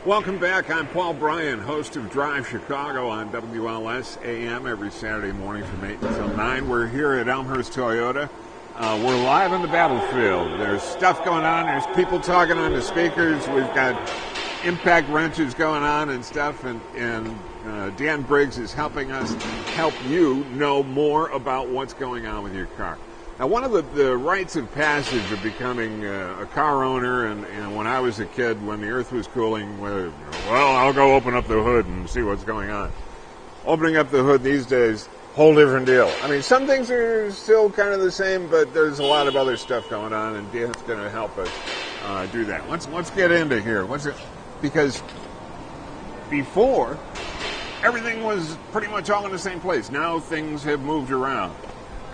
Welcome back. I'm Paul Bryan, host of Drive Chicago on WLS AM every Saturday morning from 8 until 9. We're here at Elmhurst Toyota. We're live on the battlefield. There's stuff going on. There's people talking on the speakers. We've got impact wrenches going on and stuff. And Dan Briggs is helping us help you know more about what's going on with your car. Now, one of the rites of passage of becoming a car owner, and when I was a kid, when the earth was cooling, well, I'll go open up the hood and see what's going on. Opening up the hood these days, whole different deal. I mean, some things are still kind of the same, but there's a lot of other stuff going on, and Dan's going to help us do that. Let's get into here. Because before, everything was pretty much all in the same place. Now things have moved around.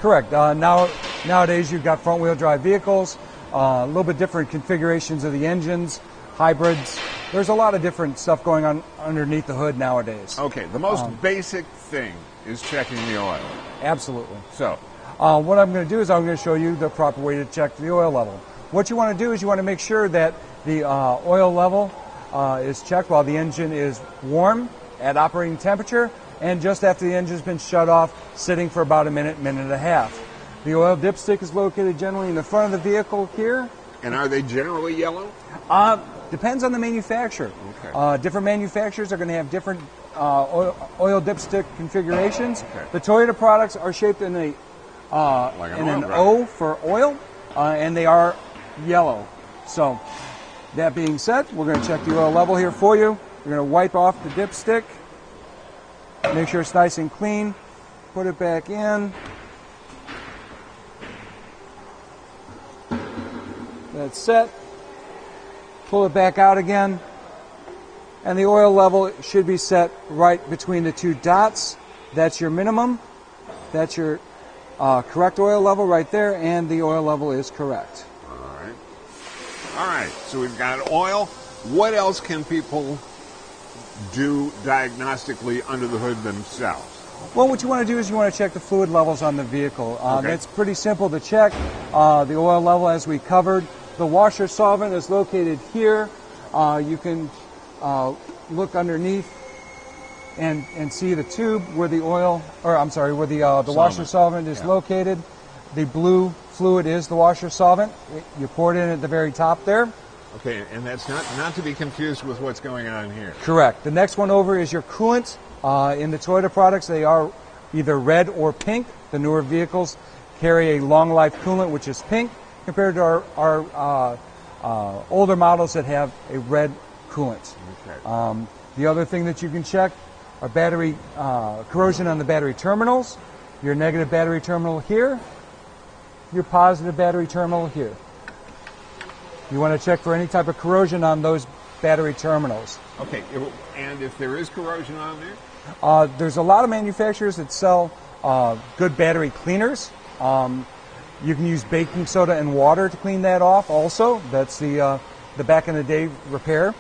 Correct. Nowadays you've got front-wheel drive vehicles, a little bit different configurations of the engines, hybrids. There's a lot of different stuff going on underneath the hood nowadays. Okay, the most basic thing is checking the oil. Absolutely. So, what I'm going to do is I'm going to show you the proper way to check the oil level. What you want to do is you want to make sure that the oil level is checked while the engine is warm at operating temperature, and just after the engine's been shut off, sitting for about a minute and a half. The oil dipstick is located generally in the front of the vehicle here. And are they generally yellow? Depends on the manufacturer. Okay. Different manufacturers are going to have different oil dipstick configurations. Okay. The Toyota products are shaped in an O for oil, and they are yellow. So, that being said, we're going to check the oil level here for you. We're going to wipe off the dipstick. Make sure it's nice and clean. Put it back in. That's set. Pull it back out again. And the oil level should be set right between the two dots. That's your minimum. That's your correct oil level right there, and the oil level is correct. All right, so we've got oil. What else can people do diagnostically under the hood themselves? Well, what you want to do is you want to check the fluid levels on the vehicle. Okay. It's pretty simple to check. The oil level, as we covered, the washer solvent is located here. You can look underneath and see the tube where the oil, or I'm sorry, where the washer solvent is located. The blue fluid is the washer solvent. You pour it in at the very top there. Okay, and that's not to be confused with what's going on here. Correct. The next one over is your coolant. In the Toyota products, they are either red or pink. The newer vehicles carry a long life coolant, which is pink, compared to our older models that have a red coolant. Okay. The other thing that you can check are battery corrosion on the battery terminals. Your negative battery terminal here, your positive battery terminal here. You want to check for any type of corrosion on those battery terminals. Okay, and if there is corrosion on there? There's a lot of manufacturers that sell good battery cleaners. You can use baking soda and water to clean that off also. That's the back in the day repair.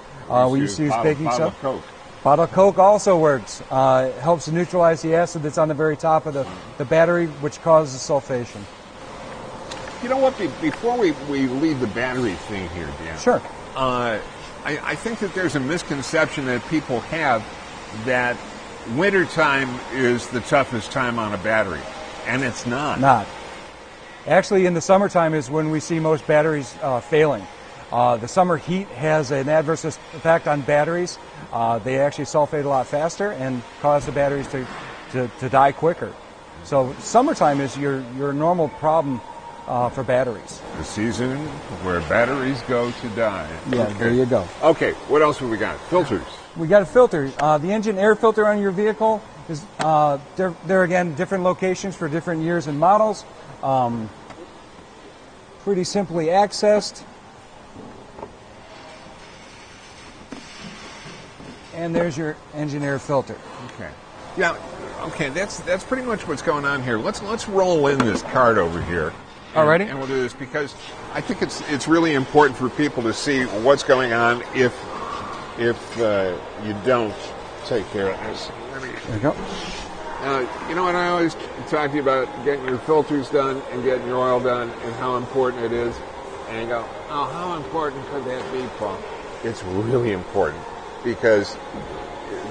We used to use baking soda. Bottle of Coke. Bottle of Coke also works. It helps to neutralize the acid that's on the very top of the battery, which causes sulfation. You know what, before we leave the battery thing here, Dan. Sure. I think that there's a misconception that people have that wintertime is the toughest time on a battery, and it's not. Not. Actually, in the summertime is when we see most batteries failing. The summer heat has an adverse effect on batteries. They actually sulfate a lot faster and cause the batteries to die quicker. So summertime is your normal problem for batteries. The season where batteries go to die. Yeah, okay. There you go. Okay, what else have we got? Filters. We got a filter. The engine air filter on your vehicle is, they're again, different locations for different years and models. Pretty simply accessed. And there's your engine air filter. Okay. Yeah, okay, that's pretty much what's going on here. Let's roll in this card over here. Alrighty. And we'll do this because I think it's really important for people to see what's going on if you don't take care of this. There you go. You know what I always talk to you about, getting your filters done and getting your oil done and how important it is. And you go, oh, how important could that be, Paul? It's really important. because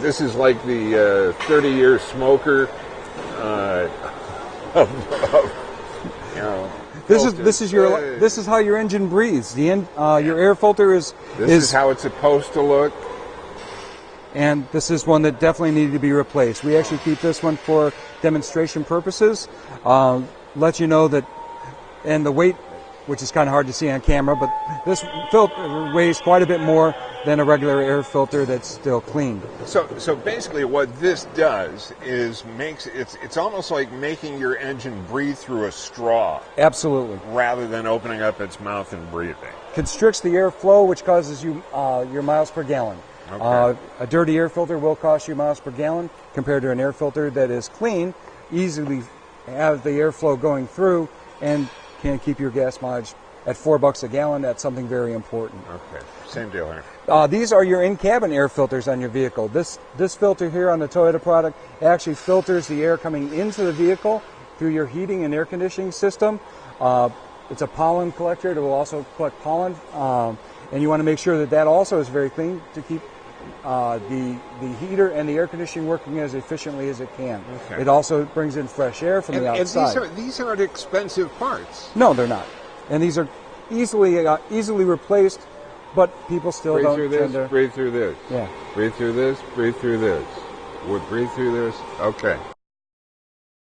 this is like the 30-year smoker This is how your engine breathes. Your air filter is how it's supposed to look. And this is one that definitely needed to be replaced. We actually keep this one for demonstration purposes. Let you know that, and the weight, which is kind of hard to see on camera, but this filter weighs quite a bit more than a regular air filter that's still clean. So basically what this does is it's almost like making your engine breathe through a straw. Absolutely. Rather than opening up its mouth and breathing. Constricts the airflow, which causes you your miles per gallon. Okay. A dirty air filter will cost you miles per gallon compared to an air filter that is clean, easily have the airflow going through, and can keep your gas mileage at $4 a gallon. That's something very important. Okay, same deal here. These are your in-cabin air filters on your vehicle. This filter here on the Toyota product actually filters the air coming into the vehicle through your heating and air conditioning system. It's a pollen collector. It will also collect pollen, and you want to make sure that also is very clean to keep the heater and the air conditioning working as efficiently as it can. Okay. It also brings in fresh air from the outside. And these aren't expensive parts. No, they're not. And these are easily replaced, but people still don't tend to... Breathe through this. Yeah. Breathe through this. Breathe through this. Would breathe through this. Okay.